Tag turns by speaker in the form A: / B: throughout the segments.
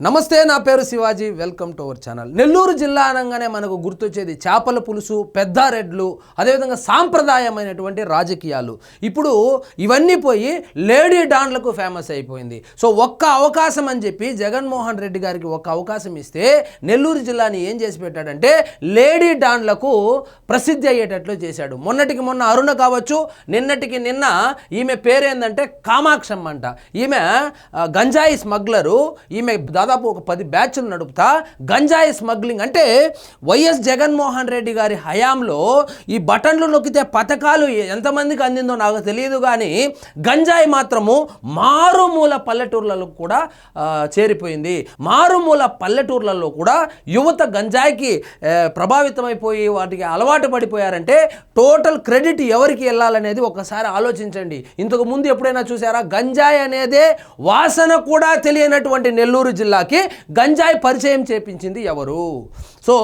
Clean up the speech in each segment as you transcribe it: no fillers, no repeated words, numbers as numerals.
A: నమస్తే, నా పేరు Shivaji. Welcome to our channel. Nellore జిల్లా అనగానే మనకు గుర్తొచ్చేది చేపల పులుసు, పెద్దారెడ్లు, అదేవిధంగా సాంప్రదాయమైనటువంటి రాజకీయాలు. ఇప్పుడు ఇవన్నీ పోయి లేడీ డాన్లకు ఫేమస్ అయిపోయింది. సో ఒక్క అవకాశం అని చెప్పి జగన్మోహన్ రెడ్డి గారికి ఒక్క అవకాశం ఇస్తే నెల్లూరు జిల్లాని ఏం చేసి పెట్టాడంటే లేడీ డాన్లకు ప్రసిద్ధి అయ్యేటట్లు చేశాడు. మొన్నటికి మొన్న అరుణ కావచ్చు, నిన్నటికి నిన్న ఈమె పేరేందంటే కామాక్షమ్మ అంట. ఈమె గంజాయి స్మగ్లరు. ఈమె దాదాపు ఒక 10 బ్యాచ్లు నడుపుతా గంజాయి స్మగ్లింగ్ అంటే వైఎస్ జగన్మోహన్ రెడ్డి గారి హయాంలో ఈ బటన్లు నొక్కితే పథకాలు ఎంతమందికి అందిందో నాకు తెలియదు, కానీ గంజాయి మాత్రము మారుమూల పల్లెటూర్లలో కూడా చేరిపోయింది. మారుమూల పల్లెటూర్లలో కూడా యువత గంజాయికి ప్రభావితమైపోయి వాటికి అలవాటు పడిపోయారంటే టోటల్ క్రెడిట్ ఎవరికి వెళ్ళాలనేది ఒకసారి ఆలోచించండి. ఇంతకు ముందు ఎప్పుడైనా చూసారా? గంజాయి అనేదే వాసన కూడా తెలియనటువంటి నెల్లూరు జిల్లాకి గంజాయి పరిచయం చేపించింది ఎవరు? సో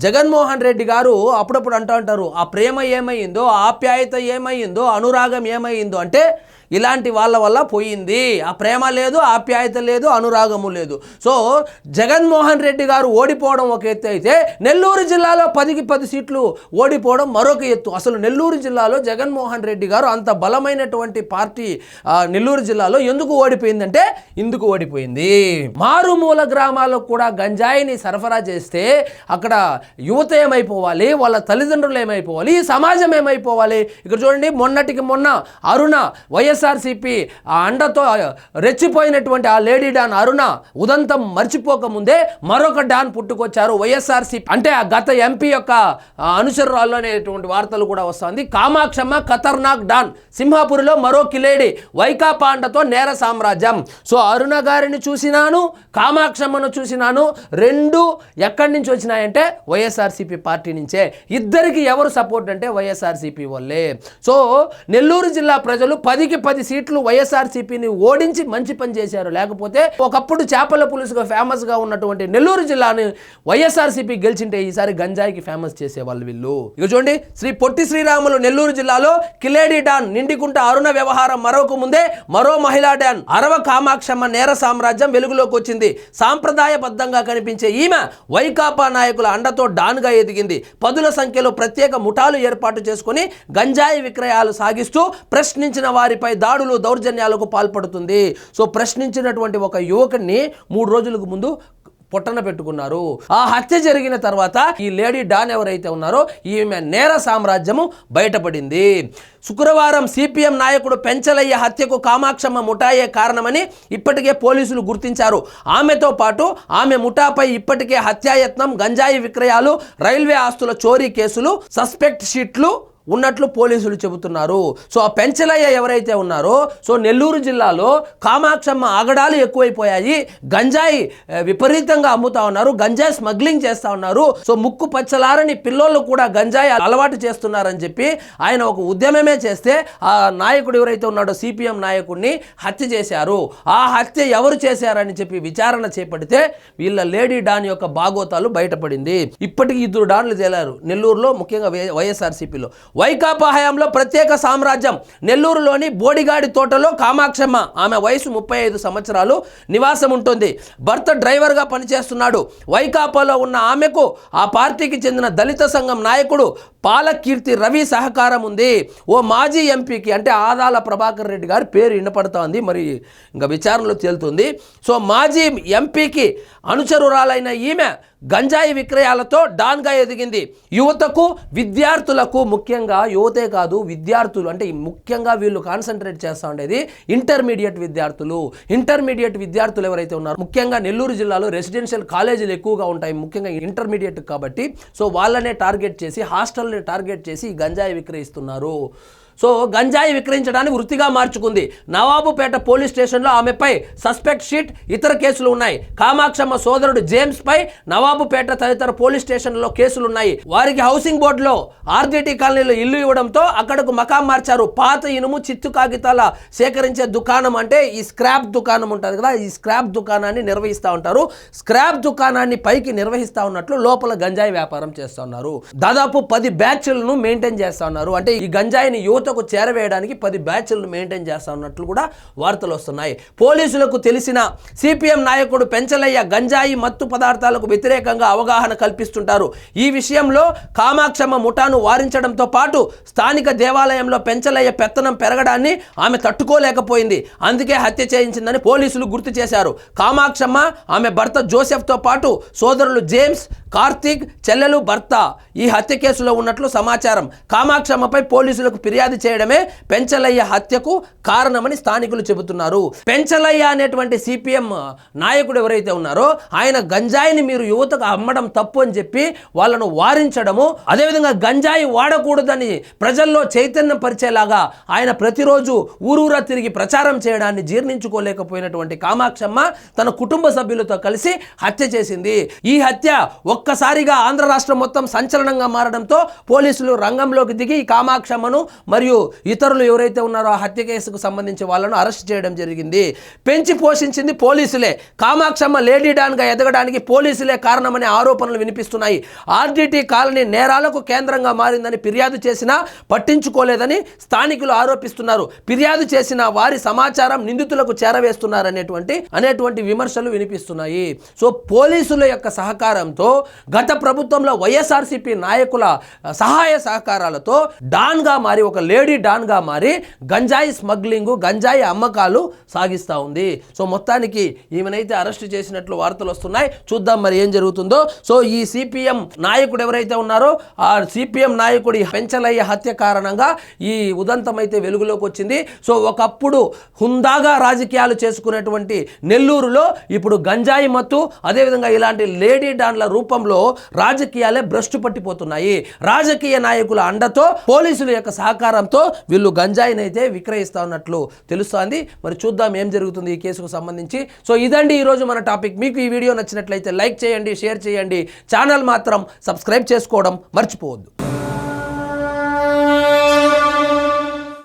A: జగన్మోహన్ రెడ్డి గారు అప్పుడప్పుడు అంటూ ఉంటారు, ఆ ప్రేమ ఏమైందో, ఆప్యాయత ఏమైందో, అనురాగం ఏమైందో అంటే ఇలాంటి వాళ్ళ వల్ల పోయింది. ఆ ప్రేమ లేదు, ఆప్యాయత లేదు, అనురాగము లేదు. సో జగన్మోహన్ రెడ్డి గారు ఓడిపోవడం ఒక ఎత్తు అయితే నెల్లూరు జిల్లాలో 10కి 10 సీట్లు ఓడిపోవడం మరొక ఎత్తు. అసలు నెల్లూరు జిల్లాలో జగన్మోహన్ రెడ్డి గారు అంత బలమైనటువంటి పార్టీ నెల్లూరు జిల్లాలో ఎందుకు ఓడిపోయిందంటే ఇందుకు ఓడిపోయింది. మారుమూల గ్రామాలకు కూడా గంజాయిని సరఫరా చేస్తే అక్కడ యువత ఏమైపోవాలి, వాళ్ళ తల్లిదండ్రులు ఏమైపోవాలి, ఈ సమాజం ఏమైపోవాలి? ఇక్కడ చూడండి, మొన్నటికి మొన్న అరుణ వైఎస్ఆర్సీపీ అండతో రెచ్చిపోయినటువంటి ఆ లేడీ డాన్ అరుణ ఉదంతం మర్చిపోకముందే మరొక డాన్ పుట్టుకొచ్చారు వైఎస్ఆర్సీపీ. అంటే ఆ గత ఎంపీ యొక్క అనుచరురాలు అనేటువంటి వార్తలు కూడా వస్తుంది. కామాక్షమ్మ ఖతర్నాక్ డాన్, సింహాపురిలో మరో కిలేడి, వైకాపా అండతో నేర సామ్రాజ్యం. సో అరుణ గారిని చూసినాను, కామాక్షమ్మను చూసినాను. రెండు ఎక్కడి నుంచి వచ్చినాయంటే వైఎస్ఆర్సీపీ పార్టీ నుంచే. ఇద్దరికి ఎవరు సపోర్ట్ అంటే వైఎస్ఆర్సీపీ వాళ్ళే. సో నెల్లూరు జిల్లా ప్రజలు 10కి 10 సీట్లు వైఎస్ఆర్సీపీని ఓడించి మంచి పని చేశారు. లేకపోతే ఒకప్పుడు చేపల పులుసుగా ఫేమస్గా ఉన్నటువంటి నెల్లూరు జిల్లాని వైఎస్ఆర్సీపీ గెలిచింటే ఈసారి గంజాయికి ఫేమస్ చేసేవాళ్ళు వీళ్ళు. ఇక చూడండి, శ్రీ పొట్టి శ్రీరాములు నెల్లూరు జిల్లాలో కిలేడి డాన్, నిండికుంట అరుణ వ్యవహారం మరొక ముందే మరో మహిళా డాన్ అరవ కామాక్షమ్మ నేర సామ్రాజ్యం వెలుగులోకి వచ్చింది. సాంప్రదాయబద్ధంగా కనిపించే ఈమె వైకాపా నాయకుల అండతో డాన్గా ఎదిగింది. పదుల సంఖ్యలో ప్రత్యేక ముఠాలు ఏర్పాటు చేసుకుని గంజాయి విక్రయాలు సాగిస్తూ ప్రశ్నించిన వారిపై దాడులు, దౌర్జన్యాలకు పాల్పడుతుంది. సో ప్రశ్నించినటువంటి ఒక యువకుడిని 3 రోజులకు ముందు పొట్టన పెట్టుకున్నారు. ఆ హత్య జరిగిన తర్వాత ఈ లేడీ డాన్ ఎవరైతే ఉన్నారో ఈమె నేర సామ్రాజ్యము బయటపడింది. శుక్రవారం సిపిఎం నాయకుడు పెంచలయ్య హత్యకు కామాక్షమ్మ ముఠాయే కారణమని ఇప్పటికే పోలీసులు గుర్తించారు. ఆమెతో పాటు ఆమె ముఠాపై ఇప్పటికే హత్యాయత్నం, గంజాయి విక్రయాలు, రైల్వే ఆస్తుల చోరీ కేసులు, సస్పెక్ట్ షీట్లు ఉన్నట్లు పోలీసులు చెబుతున్నారు. సో ఆ పెంచలయ్య ఎవరైతే ఉన్నారో, సో నెల్లూరు జిల్లాలో కామాక్షమ్మ ఆగడాలు ఎక్కువైపోయాయి, గంజాయి విపరీతంగా అమ్ముతా ఉన్నారు, గంజాయి స్మగ్లింగ్ చేస్తూ ఉన్నారు. సో ముక్కు పచ్చలారని పిల్లోళ్ళు కూడా గంజాయి అలవాటు చేస్తున్నారని చెప్పి ఆయన ఒక ఉద్యమమే చేస్తే ఆ నాయకుడు ఎవరైతే ఉన్నాడో సిపిఎం నాయకుడిని హత్య చేశారు. ఆ హత్య ఎవరు చేశారని చెప్పి విచారణ చేపడితే వీళ్ళ లేడీ డాన్ యొక్క బాగోతాలు బయటపడింది. ఇప్పటికీ 2 డాన్లు తేలారు నెల్లూరులో, ముఖ్యంగా వైఎస్ఆర్సీపీలో. వైకాపా హయాంలో ప్రత్యేక సామ్రాజ్యం. నెల్లూరులోని బోడిగాడి తోటలో కామాక్షమ్మ, ఆమె వయసు 35 సంవత్సరాలు, నివాసం ఉంటుంది. భర్త డ్రైవర్గా పనిచేస్తున్నాడు. వైకాపాలో ఉన్న ఆమెకు ఆ పార్టీకి చెందిన దళిత సంఘం నాయకుడు పాలకీర్తి రవి సహకారం ఉంది. ఓ మాజీ ఎంపీకి అంటే ఆదాల ప్రభాకర్ రెడ్డి గారి పేరు వినపడుతోంది, మరి ఇంకా విచారణలో తేలుతుంది. సో మాజీ ఎంపీకి అనుచరురాలైన ఈమె గంజాయి విక్రయాలతో డాన్గా ఎదిగింది. యువతకు, విద్యార్థులకు, ముఖ్యంగా యువతే కాదు విద్యార్థులు అంటే ముఖ్యంగా వీళ్ళు కాన్సన్ట్రేట్ చేస్తూ ఉండేది ఇంటర్మీడియట్ విద్యార్థులు. ఇంటర్మీడియట్ విద్యార్థులు ఎవరైతే ఉన్నారో, ముఖ్యంగా నెల్లూరు జిల్లాలో రెసిడెన్షియల్ కాలేజీలు ఎక్కువగా ఉంటాయి, ముఖ్యంగా ఇంటర్మీడియట్ కాబట్టి. సో వాళ్ళనే టార్గెట్ చేసి, హాస్టల్ని టార్గెట్ చేసి గంజాయి విక్రయిస్తున్నారు. సో గంజాయి విక్రయించడానికి వృత్తిగా మార్చుకుంది. నవాబుపేట పోలీస్ స్టేషన్లో ఆమెపై సస్పెక్ట్ షీట్, ఇతర కేసులు ఉన్నాయి. కామాక్షమ్మ సోదరుడు జేమ్స్ పై నవాబుపేట తదితర పోలీస్ స్టేషన్లో కేసులు ఉన్నాయి. వారికి హౌసింగ్ బోర్డులో ఆర్డిటి కాలనీలో ఇల్లు ఇవ్వడంతో అక్కడకు మకాం మార్చారు. పాత ఇనుము, చిత్తు కాగితాల సేకరించే దుకాణం అంటే ఈ స్క్రాప్ దుకాణం ఉంటుంది కదా, ఈ స్క్రాప్ దుకాణాన్ని నిర్వహిస్తూ ఉంటారు. స్క్రాప్ దుకాణాన్ని పైకి నిర్వహిస్తూ ఉన్నట్లు లోపల గంజాయి వ్యాపారం చేస్తూ ఉన్నారు. దాదాపు 10 బ్యాచ్లను మెయింటైన్ చేస్తూ ఉన్నారు. అంటే ఈ గంజాయిని యువత యువతకు చేరవేయడానికి 10 బ్యాచ్లను మెయింటైన్ చేస్తా ఉన్నట్లు కూడా వార్తలు వస్తున్నాయి. పోలీసులకు తెలిసిన సిపిఎం నాయకుడు పెంచలయ్య గంజాయి మత్తు పదార్థాలకు వ్యతిరేకంగా అవగాహన కల్పిస్తుంటారు. ఈ విషయంలో కామాక్షమ్మ ముఠాను వారించడంతో పాటు స్థానిక దేవాలయంలో పెంచలయ్య పెత్తనం పెరగడాన్ని ఆమె తట్టుకోలేకపోయింది. అందుకే హత్య చేయించిందని పోలీసులు గుర్తు చేశారు. కామాక్షమ్మ, ఆమె భర్త జోసెఫ్తో పాటు సోదరులు జేమ్స్, కార్తీక్, చెల్లెలు, భర్త ఈ హత్య కేసులో ఉన్నట్లు సమాచారం. కామాక్షమ్మపై పోలీసులకు ఫిర్యాదు చేయడమే పెంచలయ్య హత్యకు కారణమని స్థానికులు చెబుతున్నారు. పెంచలయ్య అనేటువంటి సిపిఎం నాయకుడు ఎవరైతే ఉన్నారో ఆయన గంజాయిని మీరు యువతకు అమ్మడం తప్పు అని చెప్పి వాళ్ళను వారించడము, అదేవిధంగా గంజాయి వాడకూడదని ప్రజల్లో చైతన్యం పరిచేలాగా ఆయన ప్రతిరోజు ఊరూరా తిరిగి ప్రచారం చేయడాన్ని జీర్ణించుకోలేకపోయినటువంటి కామాక్షమ్మ తన కుటుంబ సభ్యులతో కలిసి హత్య చేసింది. ఈ హత్య ఒక్కసారిగా ఆంధ్ర రాష్ట్రం మొత్తం సంచలనంగా మారడంతో పోలీసులు రంగంలోకి దిగి కామాక్షమ్మను మరియు ఇతరులు ఎవరైతే ఉన్నారో ఆ హత్య కేసుకు సంబంధించి వాళ్ళను అరెస్ట్ చేయడం జరిగింది. పెంచి పోషించింది పోలీసులే. కామాక్షమ్మ లేడీ డాన్గా ఎదగడానికి పోలీసులే కారణమనే ఆరోపణలు వినిపిస్తున్నాయి. ఆర్డిటి కాలనీ నేరాలకు కేంద్రంగా మారిందని ఫిర్యాదు చేసినా పట్టించుకోలేదని స్థానికులు ఆరోపిస్తున్నారు. ఫిర్యాదు చేసిన వారి సమాచారం నిందితులకు చేరవేస్తున్నారనేటువంటి విమర్శలు వినిపిస్తున్నాయి. సో పోలీసుల యొక్క సహకారంతో గత ప్రభుత్వంలో వైఎస్ఆర్సీపీ నాయకుల సహాయ సహకారాలతో డాన్గా మారి, ఒక లేడీ డాన్గా మారి గంజాయి స్మగ్లింగ్, గంజాయి అమ్మకాలు సాగిస్తూ ఉంది. సో మొత్తానికి ఈమెనైతే అరెస్ట్ చేసినట్లు వార్తలు వస్తున్నాయి. చూద్దాం మరి ఏం జరుగుతుందో. సో ఈ సిపిఎం నాయకుడు ఎవరైతే ఉన్నారో ఆ సిపిఎం నాయకుడి పెంచలయ్య హత్య కారణంగా ఈ ఉదంతం అయితే వెలుగులోకి వచ్చింది. సో ఒకప్పుడు హుందాగా రాజకీయాలు చేసుకునేటువంటి నెల్లూరులో ఇప్పుడు గంజాయి మత్తు, అదేవిధంగా ఇలాంటి లేడీ డాన్ల రూపంలో రాజకీయాలే భ్రష్టు పట్టిపోతున్నాయి. రాజకీయ నాయకుల అండతో, పోలీసుల యొక్క సహకారంతో వీళ్ళు గంజాయిని అయితే విక్రయిస్తా ఉన్నట్లు తెలుస్తోంది. మరి చూద్దాం ఏం జరుగుతుంది ఈ కేసుకు సంబంధించి. సో ఇదండి ఈరోజు మన టాపిక్. మీకు ఈ వీడియో నచ్చినట్లయితే లైక్ చేయండి, షేర్ చేయండి, ఛానల్ మాత్రం సబ్స్క్రైబ్ చేసుకోవడం మర్చిపోవద్దు.